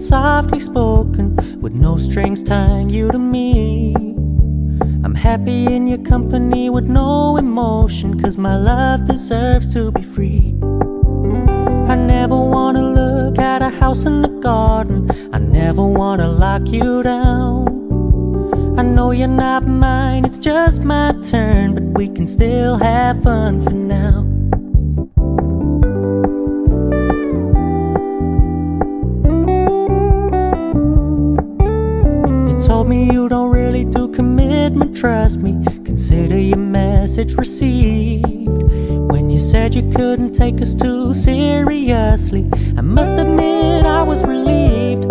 softly spoken, with no strings tying you to me. I'm happy in your company with no emotion, 'cause my love deserves to be free. I never wanna look at a house in the garden, I never wanna lock you down. I know you're not mine, it's just my turn, but we can still have fun for now. You told me you don't really do commitment, trust me, consider your message received. When you said you couldn't take us too seriously, I must admit I was relieved.